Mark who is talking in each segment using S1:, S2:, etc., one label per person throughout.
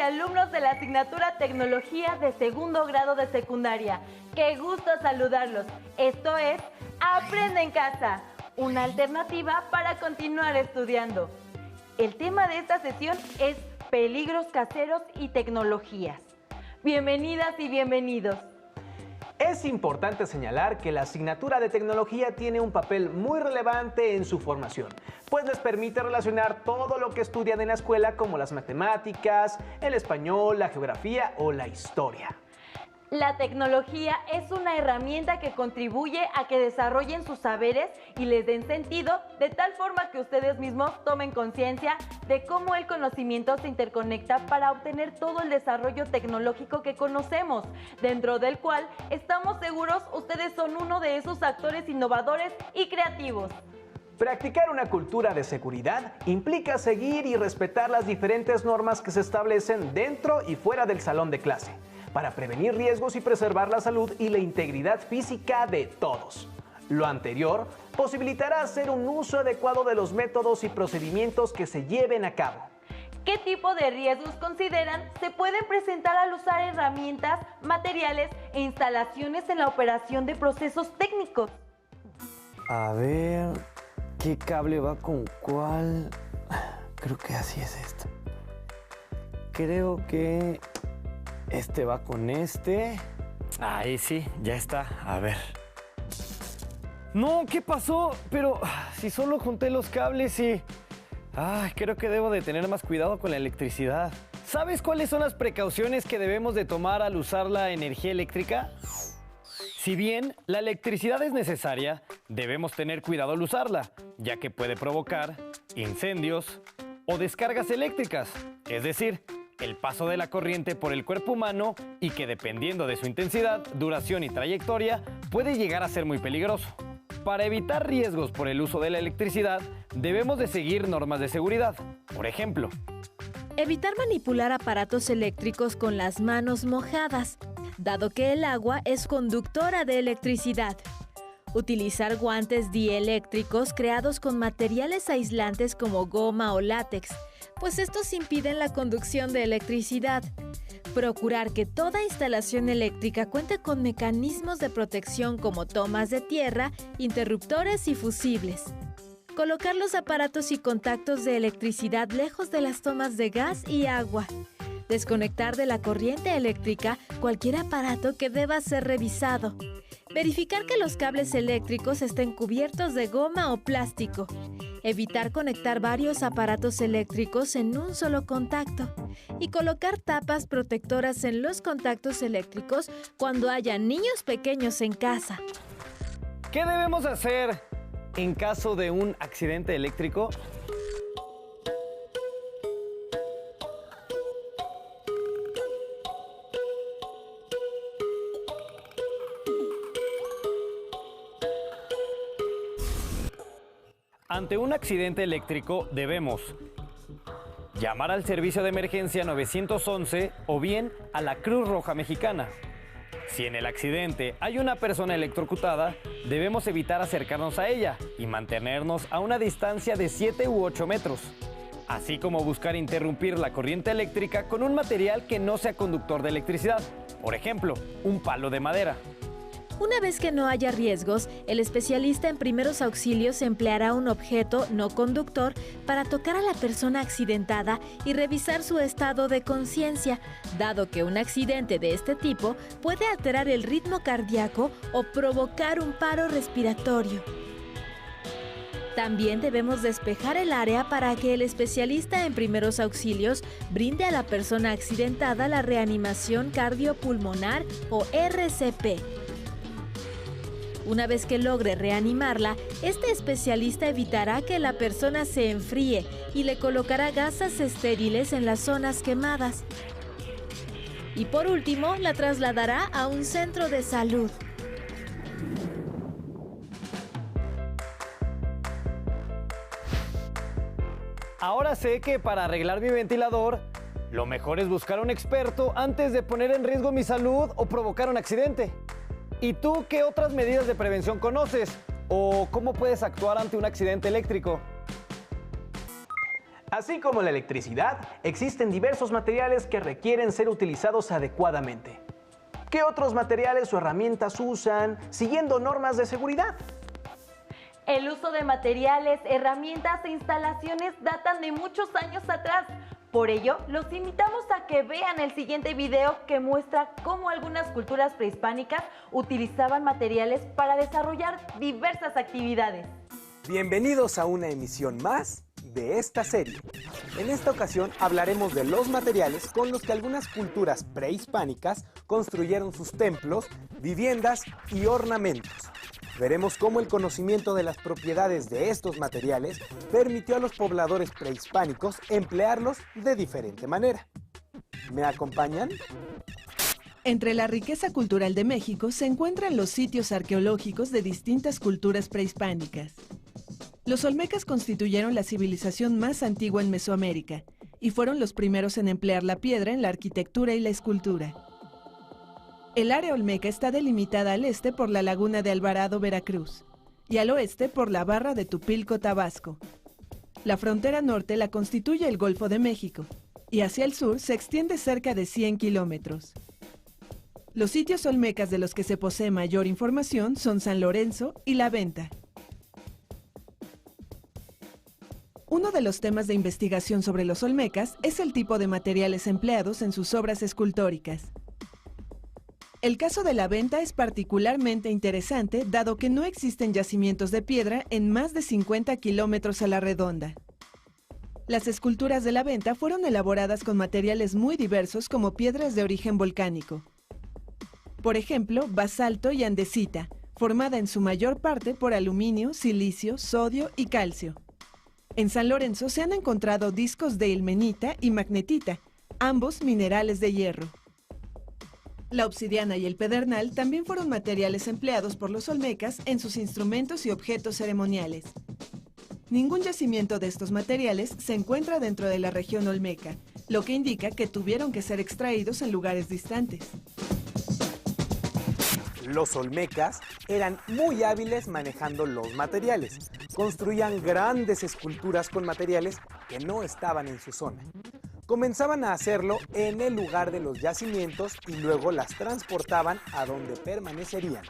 S1: alumnos de la asignatura Tecnología de segundo grado de secundaria. ¡Qué gusto saludarlos! Esto es Aprende en Casa, una alternativa para continuar estudiando. El tema de esta sesión es peligros caseros y tecnologías. Bienvenidas y bienvenidos.
S2: Es importante señalar que la asignatura de tecnología tiene un papel muy relevante en su formación, pues les permite relacionar todo lo que estudian en la escuela como las matemáticas, el español, la geografía o la historia.
S1: La tecnología es una herramienta que contribuye a que desarrollen sus saberes y les den sentido de tal forma que ustedes mismos tomen conciencia de cómo el conocimiento se interconecta para obtener todo el desarrollo tecnológico que conocemos, dentro del cual estamos seguros ustedes son uno de esos actores innovadores y creativos.
S2: Practicar una cultura de seguridad implica seguir y respetar las diferentes normas que se establecen dentro y fuera del salón de clase, para prevenir riesgos y preservar la salud y la integridad física de todos. Lo anterior posibilitará hacer un uso adecuado de los métodos y procedimientos que se lleven a cabo.
S1: ¿Qué tipo de riesgos consideran se pueden presentar al usar herramientas, materiales e instalaciones en la operación de procesos técnicos?
S3: A ver, ¿qué cable va con cuál? Creo que así es esto. Creo que este va con este. Ahí sí, ya está. A ver. No, ¿qué pasó? Pero si solo junté los cables y... creo que debo de tener más cuidado con la electricidad. ¿Sabes cuáles son las precauciones que debemos de tomar al usar la energía eléctrica? Si bien la electricidad es necesaria, debemos tener cuidado al usarla, ya que puede provocar incendios o descargas eléctricas, es decir, el paso de la corriente por el cuerpo humano y que dependiendo de su intensidad, duración y trayectoria, puede llegar a ser muy peligroso. Para evitar riesgos por el uso de la electricidad, debemos de seguir normas de seguridad. Por ejemplo,
S4: evitar manipular aparatos eléctricos con las manos mojadas, dado que el agua es conductora de electricidad. Utilizar guantes dieléctricos creados con materiales aislantes como goma o látex, pues estos impiden la conducción de electricidad. Procurar que toda instalación eléctrica cuente con mecanismos de protección como tomas de tierra, interruptores y fusibles. Colocar los aparatos y contactos de electricidad lejos de las tomas de gas y agua. Desconectar de la corriente eléctrica cualquier aparato que deba ser revisado. Verificar que los cables eléctricos estén cubiertos de goma o plástico. Evitar conectar varios aparatos eléctricos en un solo contacto. Y colocar tapas protectoras en los contactos eléctricos cuando haya niños pequeños en casa.
S3: ¿qué debemos hacer en caso de un accidente eléctrico? Ante un accidente eléctrico debemos llamar al servicio de emergencia 911 o bien a la Cruz Roja Mexicana. Si en el accidente hay una persona electrocutada, debemos evitar acercarnos a ella y mantenernos a una distancia de 7 u 8 metros, así como buscar interrumpir la corriente eléctrica con un material que no sea conductor de electricidad, por ejemplo, un palo de madera.
S4: Una vez que no haya riesgos, el especialista en primeros auxilios empleará un objeto no conductor para tocar a la persona accidentada y revisar su estado de conciencia, dado que un accidente de este tipo puede alterar el ritmo cardíaco o provocar un paro respiratorio. También debemos despejar el área para que el especialista en primeros auxilios brinde a la persona accidentada la reanimación cardiopulmonar o RCP. Una vez que logre reanimarla, este especialista evitará que la persona se enfríe y le colocará gasas estériles en las zonas quemadas. Y por último, la trasladará a un centro de salud.
S3: Ahora sé que para arreglar mi ventilador, lo mejor es buscar a un experto antes de poner en riesgo mi salud o provocar un accidente. ¿Y tú qué otras medidas de prevención conoces? ¿O cómo puedes actuar ante un accidente eléctrico?
S2: Así como la electricidad, existen diversos materiales que requieren ser utilizados adecuadamente. ¿Qué otros materiales o herramientas usan siguiendo normas de seguridad?
S1: El uso de materiales, herramientas e instalaciones datan de muchos años atrás. Por ello, los invitamos a que vean el siguiente video que muestra cómo algunas culturas prehispánicas utilizaban materiales para desarrollar diversas actividades.
S5: Bienvenidos a una emisión más de esta serie. En esta ocasión hablaremos de los materiales con los que algunas culturas prehispánicas construyeron sus templos, viviendas y ornamentos. Veremos cómo el conocimiento de las propiedades de estos materiales permitió a los pobladores prehispánicos emplearlos de diferente manera. ¿Me acompañan?
S6: Entre la riqueza cultural de México se encuentran los sitios arqueológicos de distintas culturas prehispánicas. Los olmecas constituyeron la civilización más antigua en Mesoamérica y fueron los primeros en emplear la piedra en la arquitectura y la escultura. El área olmeca está delimitada al este por la laguna de Alvarado, Veracruz, y al oeste por la barra de Tupilco, Tabasco. La frontera norte la constituye el Golfo de México, y hacia el sur se extiende cerca de 100 kilómetros. Los sitios olmecas de los que se posee mayor información son San Lorenzo y La Venta. Uno de los temas de investigación sobre los olmecas es el tipo de materiales empleados en sus obras escultóricas. El caso de La Venta es particularmente interesante dado que no existen yacimientos de piedra en más de 50 kilómetros a la redonda. Las esculturas de La Venta fueron elaboradas con materiales muy diversos como piedras de origen volcánico. Por ejemplo, basalto y andesita, formada en su mayor parte por aluminio, silicio, sodio y calcio. En San Lorenzo se han encontrado discos de ilmenita y magnetita, ambos minerales de hierro. La obsidiana y el pedernal también fueron materiales empleados por los olmecas en sus instrumentos y objetos ceremoniales. Ningún yacimiento de estos materiales se encuentra dentro de la región olmeca, lo que indica que tuvieron que ser extraídos en lugares distantes.
S5: Los olmecas eran muy hábiles manejando los materiales. Construían grandes esculturas con materiales que no estaban en su zona. Comenzaban a hacerlo en el lugar de los yacimientos y luego las transportaban a donde permanecerían.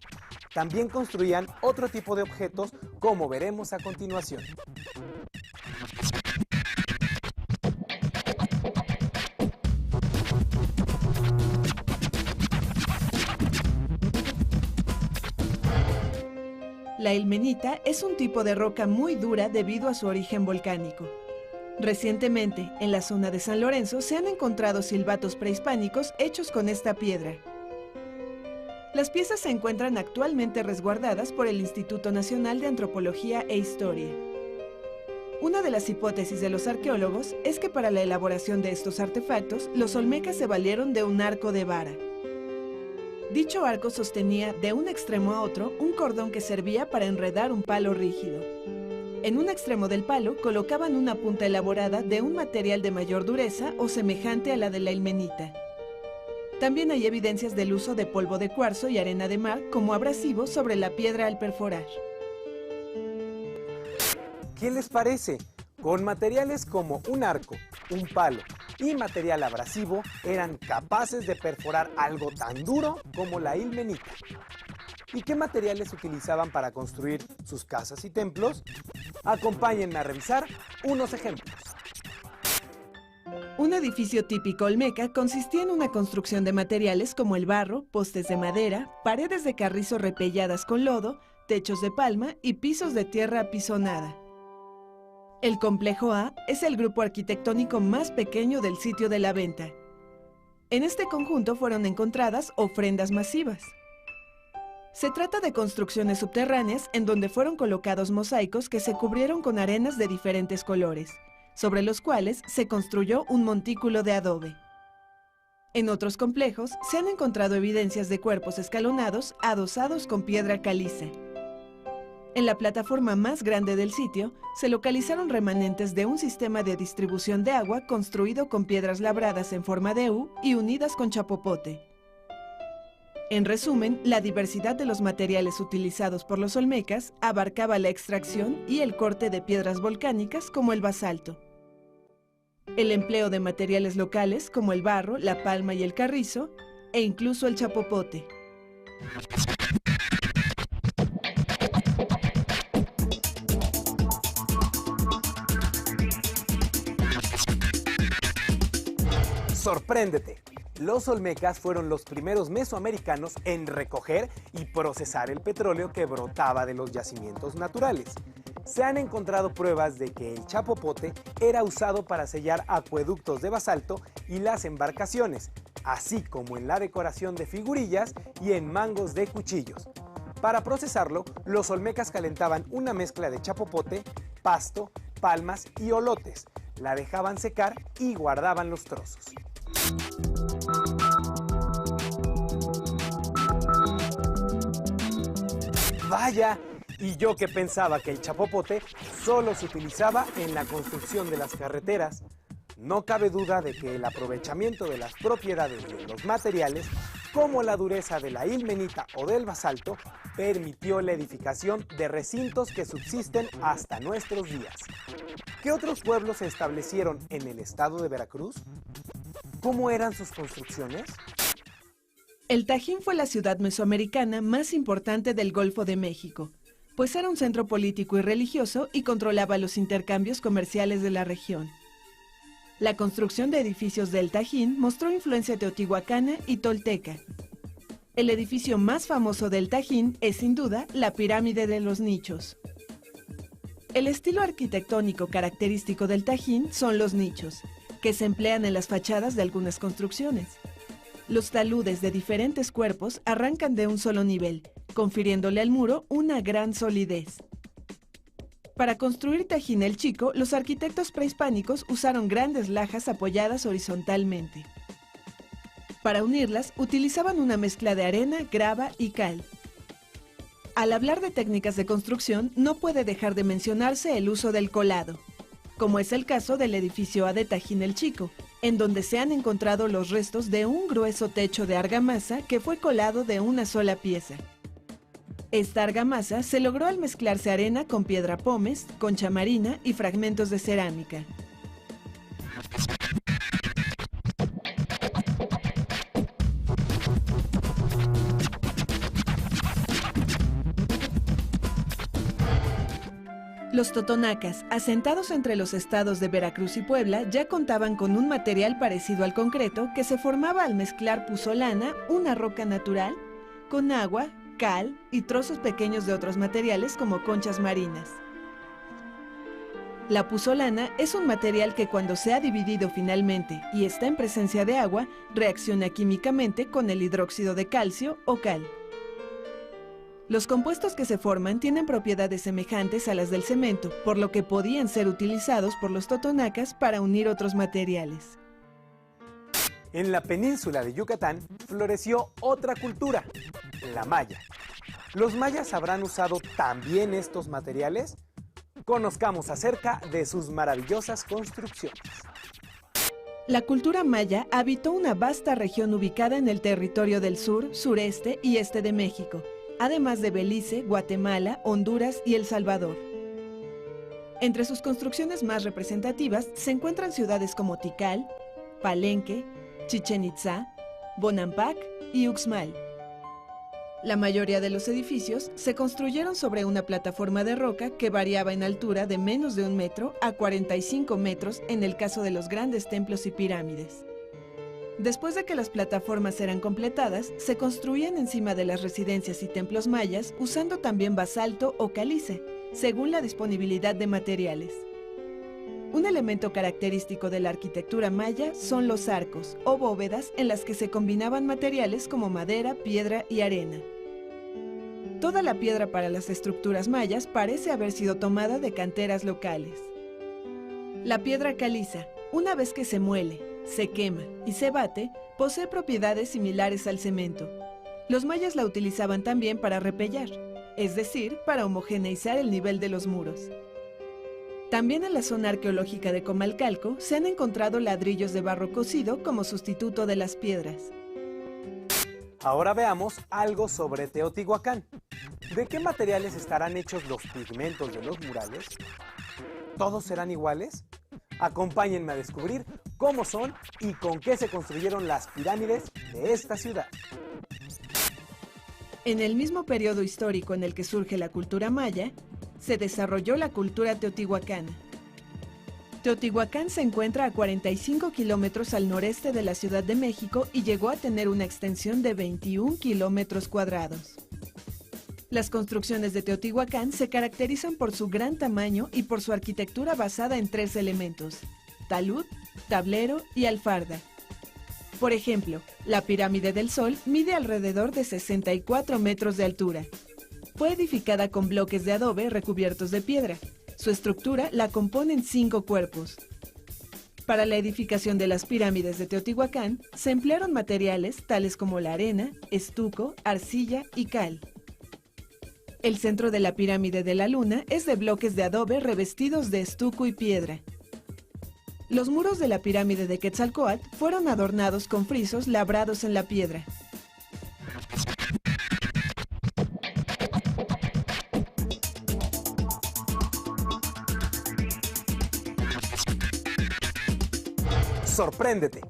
S5: También construían otro tipo de objetos, como veremos a continuación.
S6: La ilmenita es un tipo de roca muy dura debido a su origen volcánico. Recientemente, en la zona de San Lorenzo se han encontrado silbatos prehispánicos hechos con esta piedra. Las piezas se encuentran actualmente resguardadas por el Instituto Nacional de Antropología e Historia. Una de las hipótesis de los arqueólogos es que para la elaboración de estos artefactos, los olmecas se valieron de un arco de vara. Dicho arco sostenía de un extremo a otro un cordón que servía para enredar un palo rígido. En un extremo del palo colocaban una punta elaborada de un material de mayor dureza o semejante a la de la ilmenita. También hay evidencias del uso de polvo de cuarzo y arena de mar como abrasivo sobre la piedra al perforar.
S5: ¿Qué les parece? Con materiales como un arco, un palo y material abrasivo eran capaces de perforar algo tan duro como la ilmenita. ¿Y qué materiales utilizaban para construir sus casas y templos? Acompáñenme a revisar unos ejemplos.
S6: Un edificio típico olmeca consistía en una construcción de materiales como el barro, postes de madera, paredes de carrizo repelladas con lodo, techos de palma y pisos de tierra apisonada. El complejo A es el grupo arquitectónico más pequeño del sitio de La Venta. En este conjunto fueron encontradas ofrendas masivas. Se trata de construcciones subterráneas en donde fueron colocados mosaicos que se cubrieron con arenas de diferentes colores, sobre los cuales se construyó un montículo de adobe. En otros complejos se han encontrado evidencias de cuerpos escalonados adosados con piedra caliza. En la plataforma más grande del sitio se localizaron remanentes de un sistema de distribución de agua construido con piedras labradas en forma de U y unidas con chapopote. En resumen, la diversidad de los materiales utilizados por los olmecas abarcaba la extracción y el corte de piedras volcánicas como el basalto. el empleo de materiales locales como el barro, la palma y el carrizo, e incluso el chapopote.
S5: ¡Sorpréndete! Los olmecas fueron los primeros mesoamericanos en recoger y procesar el petróleo que brotaba de los yacimientos naturales. Se han encontrado pruebas de que el chapopote era usado para sellar acueductos de basalto y las embarcaciones, así como en la decoración de figurillas y en mangos de cuchillos. Para procesarlo, los olmecas calentaban una mezcla de chapopote, pasto, palmas y olotes. La dejaban secar y guardaban los trozos. ¡Vaya! Y yo que pensaba que el chapopote solo se utilizaba en la construcción de las carreteras. No cabe duda de que el aprovechamiento de las propiedades de los materiales, como la dureza de la ilmenita o del basalto, permitió la edificación de recintos que subsisten hasta nuestros días. ¿Qué otros pueblos se establecieron en el estado de Veracruz? ¿Cómo eran sus construcciones?
S6: El Tajín fue la ciudad mesoamericana más importante del Golfo de México, pues era un centro político y religioso y controlaba los intercambios comerciales de la región. La construcción de edificios del Tajín mostró influencia teotihuacana y tolteca. El edificio más famoso del Tajín es sin duda la Pirámide de los Nichos. El estilo arquitectónico característico del Tajín son los nichos, que se emplean en las fachadas de algunas construcciones. Los taludes de diferentes cuerpos arrancan de un solo nivel, confiriéndole al muro una gran solidez. Para construir Tajín el Chico, los arquitectos prehispánicos usaron grandes lajas apoyadas horizontalmente. Para unirlas, utilizaban una mezcla de arena, grava y cal. Al hablar de técnicas de construcción, no puede dejar de mencionarse el uso del colado, como es el caso del edificio A de Tajín el Chico, en donde se han encontrado los restos de un grueso techo de argamasa que fue colado de una sola pieza. Esta argamasa se logró al mezclarse arena con piedra pómez, concha marina y fragmentos de cerámica. Los totonacas, asentados entre los estados de Veracruz y Puebla, ya contaban con un material parecido al concreto que se formaba al mezclar puzolana, una roca natural, con agua, cal y trozos pequeños de otros materiales como conchas marinas. La puzolana es un material que cuando se ha dividido finalmente y está en presencia de agua, reacciona químicamente con el hidróxido de calcio o cal. Los compuestos que se forman tienen propiedades semejantes a las del cemento, por lo que podían ser utilizados por los totonacas para unir otros materiales.
S5: En la península de Yucatán floreció otra cultura, la maya. ¿Los mayas habrán usado también estos materiales? Conozcamos acerca de sus maravillosas construcciones.
S6: La cultura maya habitó una vasta región ubicada en el territorio del sur, sureste y este de México, además de Belice, Guatemala, Honduras y El Salvador. Entre sus construcciones más representativas se encuentran ciudades como Tikal, Palenque, Chichén Itzá, Bonampak y Uxmal. La mayoría de los edificios se construyeron sobre una plataforma de roca que variaba en altura de menos de 1 metro a 45 metros en el caso de los grandes templos y pirámides. Después de que las plataformas eran completadas, se construían encima de las residencias y templos mayas usando también basalto o calice, según la disponibilidad de materiales. Un elemento característico de la arquitectura maya son los arcos o bóvedas en las que se combinaban materiales como madera, piedra y arena. Toda la piedra para las estructuras mayas parece haber sido tomada de canteras locales. La piedra caliza, una vez que se muele, se quema y se bate, posee propiedades similares al cemento. Los mayas la utilizaban también para repellar, es decir, para homogeneizar el nivel de los muros. También en la zona arqueológica de Comalcalco se han encontrado ladrillos de barro cocido como sustituto de las piedras.
S5: Ahora veamos algo sobre Teotihuacán. ¿De qué materiales estarán hechos los pigmentos de los murales? ¿Todos serán iguales? Acompáñenme a descubrir cómo son y con qué se construyeron las pirámides de esta ciudad.
S6: En el mismo periodo histórico en el que surge la cultura maya, se desarrolló la cultura teotihuacana. Teotihuacán se encuentra a 45 kilómetros al noreste de la Ciudad de México y llegó a tener una extensión de 21 kilómetros cuadrados. Las construcciones de Teotihuacán se caracterizan por su gran tamaño y por su arquitectura basada en 3 elementos: talud, tablero y alfarda. Por ejemplo, la Pirámide del Sol mide alrededor de 64 metros de altura. Fue edificada con bloques de adobe recubiertos de piedra. Su estructura la componen 5 cuerpos. Para la edificación de las pirámides de Teotihuacán, se emplearon materiales tales como la arena, estuco, arcilla y cal. El centro de la Pirámide de la Luna es de bloques de adobe revestidos de estuco y piedra. Los muros de la Pirámide de Quetzalcóatl fueron adornados con frisos labrados en la piedra.
S5: ¡Sorpréndete!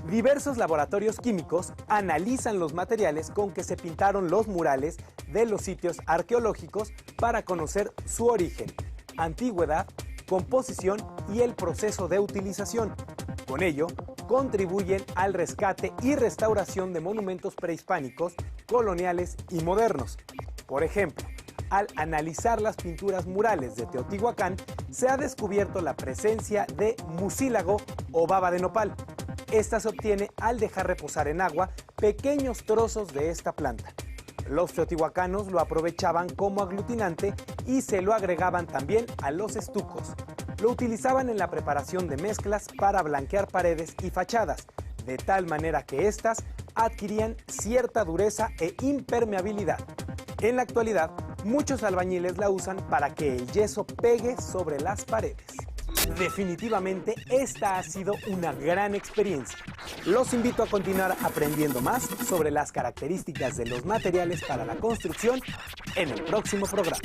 S5: Diversos laboratorios químicos analizan los materiales con que se pintaron los murales de los sitios arqueológicos para conocer su origen, antigüedad, composición y el proceso de utilización. Con ello, contribuyen al rescate y restauración de monumentos prehispánicos, coloniales y modernos. Por ejemplo, al analizar las pinturas murales de Teotihuacán, se ha descubierto la presencia de mucílago o baba de nopal. Esta se obtiene al dejar reposar en agua pequeños trozos de esta planta. Los teotihuacanos lo aprovechaban como aglutinante y se lo agregaban también a los estucos. Lo utilizaban en la preparación de mezclas para blanquear paredes y fachadas, de tal manera que éstas adquirían cierta dureza e impermeabilidad. En la actualidad, muchos albañiles la usan para que el yeso pegue sobre las paredes. Definitivamente, esta ha sido una gran experiencia. Los invito a continuar aprendiendo más sobre las características de los materiales para la construcción en el próximo programa.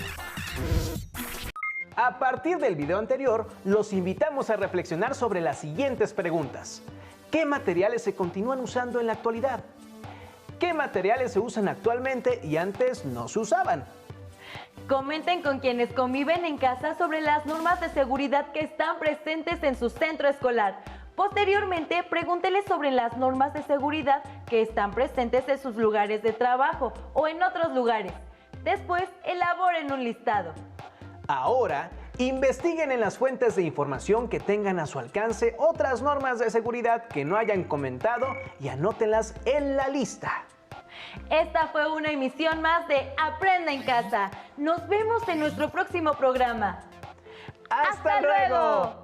S2: A partir del video anterior, los invitamos a reflexionar sobre las siguientes preguntas. ¿Qué materiales se continúan usando en la actualidad? ¿Qué materiales se usan actualmente y antes no se usaban?
S1: Comenten con quienes conviven en casa sobre las normas de seguridad que están presentes en su centro escolar. Posteriormente, pregúntenles sobre las normas de seguridad que están presentes en sus lugares de trabajo o en otros lugares. Después, elaboren un listado.
S2: Ahora, investiguen en las fuentes de información que tengan a su alcance otras normas de seguridad que no hayan comentado y anótenlas en la lista.
S1: Esta fue una emisión más de Aprenda en Casa. Nos vemos en nuestro próximo programa.
S2: ¡Hasta luego!